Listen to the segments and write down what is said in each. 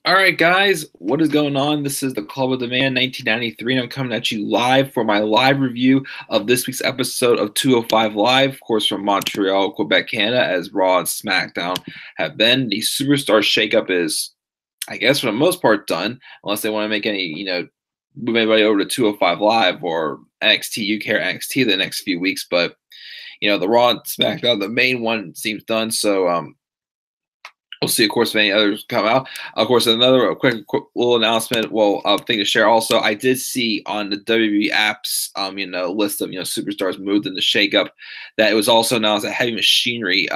All right, guys, what is going on? This is the Club of the Man 1993, and I'm coming at you live for my live review of this week's episode of 205 Live, of course, from Montreal, Quebec, Canada, as Raw and SmackDown have been. The Superstar shakeup is, I guess, for the most part, done, unless they want to make any, move anybody over to 205 Live or NXT UK or NXT the next few weeks. But, the Raw and SmackDown, the main one seems done, so, we'll see, of course, if any others come out. Of course, another quick little announcement. Well, thing to share. Also, I did see on the WWE apps, list of superstars moved in the shakeup, that it was also announced that Heavy Machinery,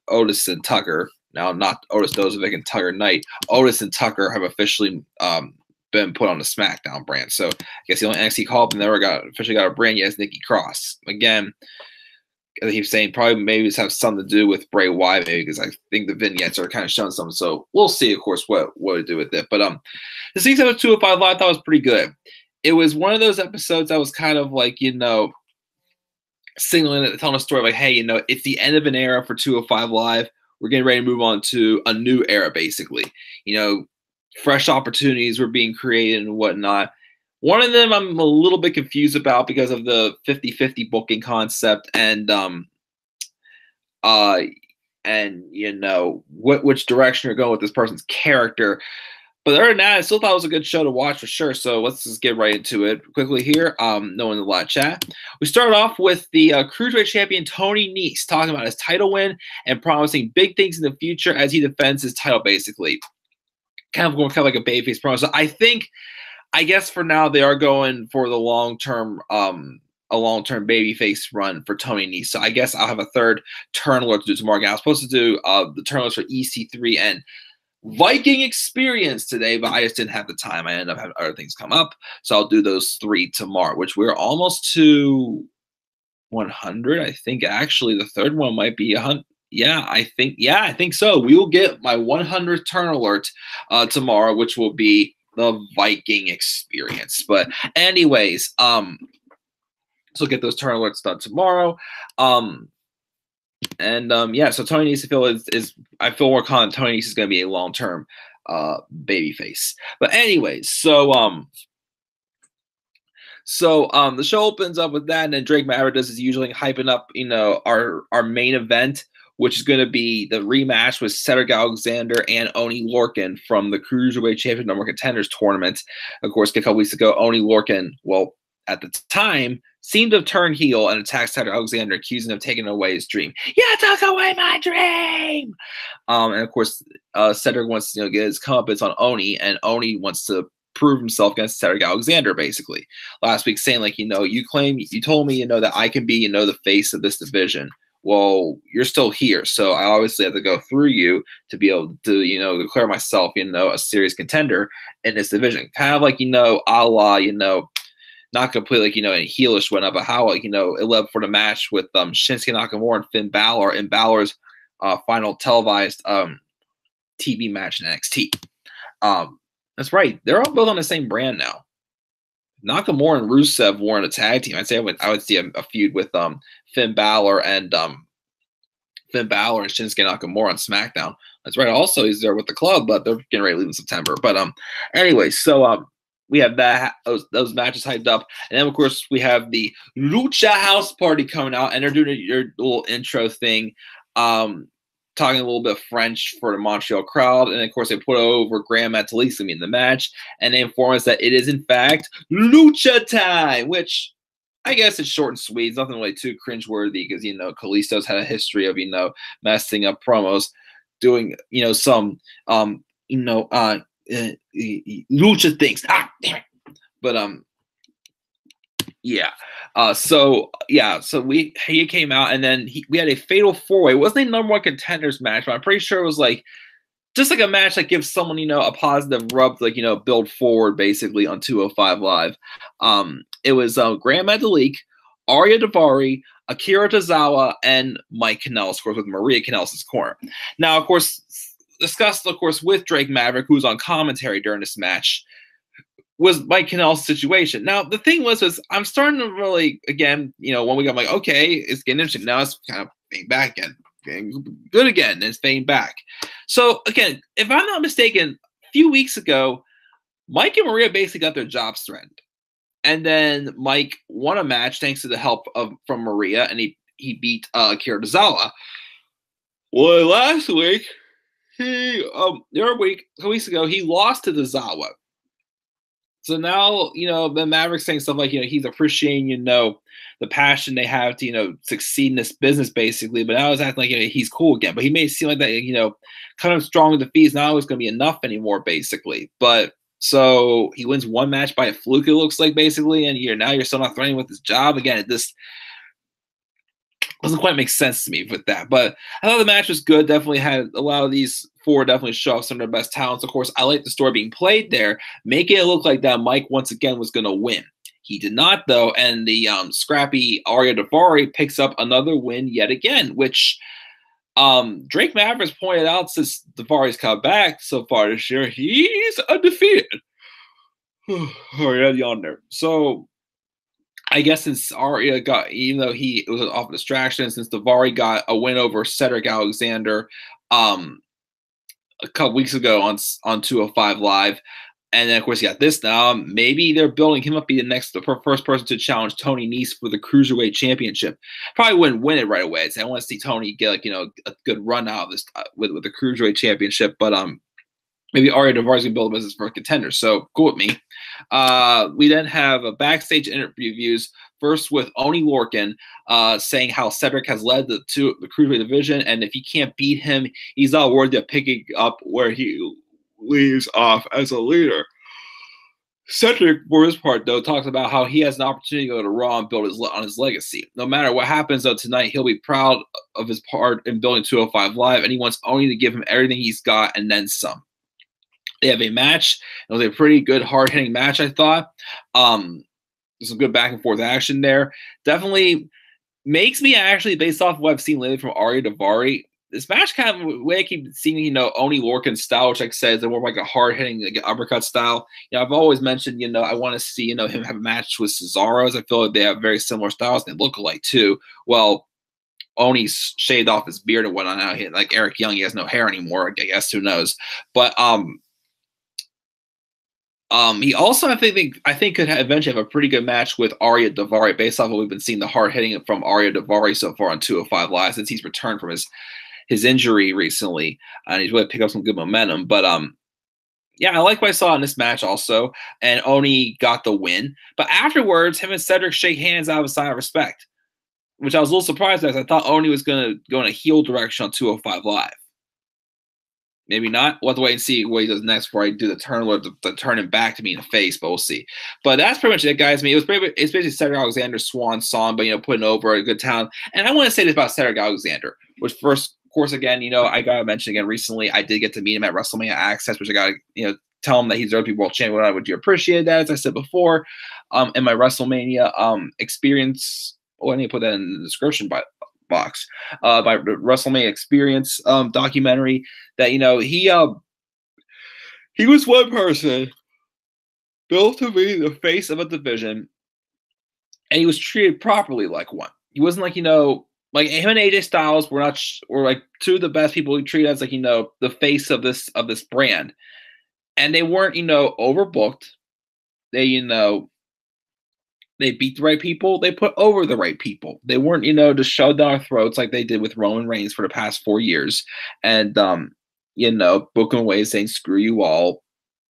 Otis and Tucker, now not Otis Dozovic and Tucker Knight, Otis and Tucker have officially been put on the SmackDown brand. So I guess the only NXT call up and never officially got a brand yet is Nikki Cross. Again, I keep saying probably maybe this has something to do with Bray Wyatt, maybe because I think the vignettes are kind of showing something. So we'll see, of course, what to do with it. But the season of 205 Live I thought was pretty good. It was one of those episodes that was kind of like, signaling it, telling a story like, hey, it's the end of an era for 205 Live. We're getting ready to move on to a new era, basically. Fresh opportunities were being created and whatnot. One of them I'm a little bit confused about because of the 50-50 booking concept and which direction you're going with this person's character. But other than that, I still thought it was a good show to watch for sure. So let's just get right into it quickly here. No one in the live chat. We started off with the Cruiserweight champion Tony Nese talking about his title win and promising big things in the future as he defends his title, basically. Kind of going like a babyface promo. So I guess for now they are going for the long-term babyface run for Tony Nese. So I guess I'll have a third turn alert to do tomorrow. I was supposed to do the turn alerts for EC3 and Viking Experience today, but I just didn't have the time. I ended up having other things come up. So I'll do those 3 tomorrow, which we're almost to 100. I think actually the third one might be 100. I think so. We will get my 100th turn alert tomorrow, which will be the Viking Experience. But anyways, so get those turn alerts done tomorrow. So Tony Nese I feel more confident Tony Nese is going to be a long-term babyface. But anyways, the show opens up with that, and then Drake Maverick does his usually hyping up, our main event, which is going to be the rematch with Cedric Alexander and Oney Lorcan from the Cruiserweight Championship Number Contenders Tournament. Of course, a couple weeks ago, Oney Lorcan, well, at the time, seemed to have turned heel and attacked Cedric Alexander, accusing him of taking away his dream. You took away my dream! And of course, Cedric wants to get his comeuppance on Oney, and Oney wants to prove himself against Cedric Alexander, basically. Last week, saying, like, you told me, that I can be, the face of this division. Well, you're still here, so I obviously have to go through you to be able to, declare myself, a serious contender in this division. Kind of like, a la, not completely, like, a heelish one up, but how, like, it led for the match with Shinsuke Nakamura and Finn Balor in Balor's final televised TV match in NXT. That's right. They're all both on the same brand now. Nakamura and Rusev were in a tag team. I'd say I would see a feud with Finn Balor and Shinsuke Nakamura on SmackDown. That's right. Also, he's there with the club, but they're getting ready to leave in September. But anyway, so we have those matches hyped up, and then of course we have the Lucha House Party coming out, and they're doing your little intro thing. Talking a little bit of French for the Montreal crowd. And, of course, they put over Graham Metalik in the match. And they inform us that it is, in fact, Lucha time, which I guess it's short and sweet. It's nothing really too cringeworthy because, Kalisto's had a history of, messing up promos, doing, some, Lucha things. Ah, damn it. But, yeah. So he came out, and then we had a fatal 4-way. It wasn't a number 1 contenders match, but I'm pretty sure it was like just like a match that gives someone, a positive rub to, like, build forward basically on 205 Live. It was Graham Metalik, Arya Daivari, Akira Tozawa, and Mike Kanellis, of course, with Maria Kanellis' corner. Now, of course, discussed, of course, with Drake Maverick, who was on commentary during this match, was Mike Kanell's situation. Now, the thing was I'm starting to really, again, when we got, I'm like, okay, it's getting interesting. Now it's kind of fading back again. Getting good again, and it's fading back. So, again, if I'm not mistaken, few weeks ago, Mike and Maria basically got their jobs threatened. And then Mike won a match thanks to the help from Maria, and he beat Akira Tozawa. Well, last week, a couple weeks ago, he lost to Tozawa. So now, the Mavericks saying stuff like, he's appreciating, the passion they have to, succeed in this business, basically. But now it's acting like he's cool again. But he may seem like that, kind of strong with defeats. Not always going to be enough anymore, basically. But so he wins one match by a fluke, it looks like, basically. And now you're still not threatening with his job. Again, it just doesn't quite make sense to me with that. But I thought the match was good. Definitely had a lot of these four definitely show off some of their best talents. Of course, I like the story being played there, making it look like that Mike once again was going to win. He did not, though, and the scrappy Arya Daivari picks up another win yet again, which Drake Mavericks pointed out since Daivari's come back so far this year, he's undefeated. Already on there. So I guess since Arya got, even though it was off a distraction, since Daivari got a win over Cedric Alexander a couple weeks ago on 205 Live, and then of course you got this now. Maybe they're building him up to be the first person to challenge Tony Nese for the Cruiserweight Championship. Probably wouldn't win it right away. I want to see Tony get a good run out of this with the Cruiserweight Championship, but maybe Arya Daivari's gonna build him as his first contender. So cool with me. We then have a backstage interviews. First with Oni Lorcan saying how Cedric has led the Cruiserweight division, and if he can't beat him, he's not worthy of picking up where he leaves off as a leader. Cedric, for his part, though, talks about how he has an opportunity to go to Raw and build on his legacy. No matter what happens, though, tonight, he'll be proud of his part in building 205 Live, and he wants Oni to give him everything he's got and then some. They have a match. It was a pretty good, hard-hitting match, I thought. There's some good back-and-forth action there. Definitely makes me actually, based off of what I've seen lately from Arya Daivari, this match kind of the way I keep seeing, Oni Lorcan's style, which like I said, is more like a hard-hitting, like uppercut style. I've always mentioned, I want to see, him have a match with Cesaro, as I feel like they have very similar styles. They look alike too. Well, Oni's shaved off his beard and whatnot now. Like Eric Young, he has no hair anymore. I guess who knows? But he also, I think could eventually have a pretty good match with Arya Daivari, based off what we've been seeing, the hard hitting from Arya Daivari so far on 205 Live, since he's returned from his injury recently, and he's really picked up some good momentum. But yeah, I like what I saw in this match also, and Oni got the win. But afterwards, him and Cedric shake hands out of a sign of respect, which I was a little surprised at. I thought Oni was going to go in a heel direction on 205 Live. Maybe not. We'll have to wait and see what he does next before I do the turn, the turn him back to me in the face, but we'll see. But that's pretty much it, guys. It's basically Cedric Alexander's swan song, but, putting over a good talent. And I want to say this about Cedric Alexander, which first, of course, again, I got to mention again recently, I did get to meet him at WrestleMania Access, which I got to, tell him that he's the WWE World Champion. I would appreciate that, as I said before, in my WrestleMania experience. Oh, I need to put that in the description box. By the WrestleMania experience documentary, that he was one person built to be the face of a division, and he was treated properly like one. He wasn't like like him and AJ Styles were like two of the best people he treated as like the face of this brand, and they weren't overbooked. They beat the right people. They put over the right people. They weren't, just shoved down our throats like they did with Roman Reigns for the past 4 years. And, booking away saying, screw you all,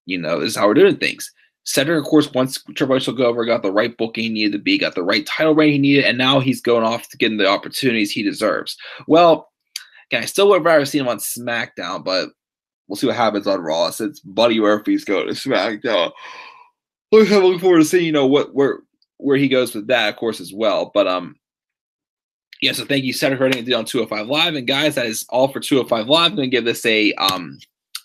this is how we're doing things. Cedric, of course, once Triple H took over, got the right booking he needed to be, got the right title reign he needed, and now he's going off to getting the opportunities he deserves. Well, again, I still would have rather seen him on SmackDown, but we'll see what happens on Raw since Buddy Murphy's going to SmackDown. I'm looking forward to seeing, where he goes with that, of course, as well. But yeah, so thank you, Cedric, for everything you did on 205 Live. And guys, that is all for 205 Live. I'm gonna give this an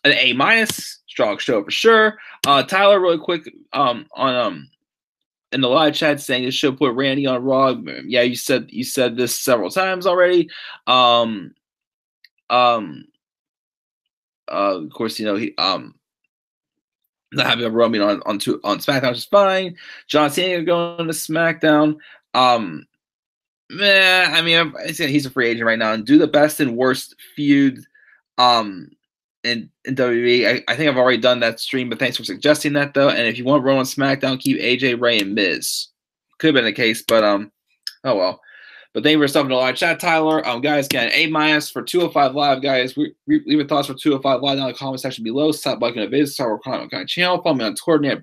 A-. Strong show for sure. Tyler, really quick, on in the live chat saying this should put Randy on Raw. Yeah, you said this several times already. Of course, he not happy about Roman on SmackDown, which is fine. John Cena going to SmackDown. I said he's a free agent right now, and do the best and worst feud in WWE. I think I've already done that stream, but thanks for suggesting that though. And if you want Raw on SmackDown, keep AJ, Ray, and Miz. Could have been the case, but oh well. But thank you for stopping to live chat, Tyler. Guys, again, A- for 205 Live, guys. Leave your thoughts for 205 Live down in the comment section below. Stop liking the video, start comment on the channel. Follow me on Twitter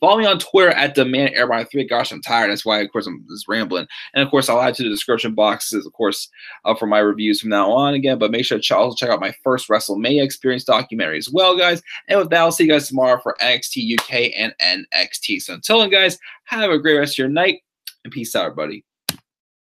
Follow me on Twitter at DemandAirborne3. Gosh, I'm tired. That's why, of course, I'm just rambling. And of course, I'll add to the description boxes, of course, for my reviews from now on again. But make sure to also check out my first WrestleMania experience documentary as well, guys. And with that, I'll see you guys tomorrow for NXT UK and NXT. So until then, guys, have a great rest of your night and peace out, everybody.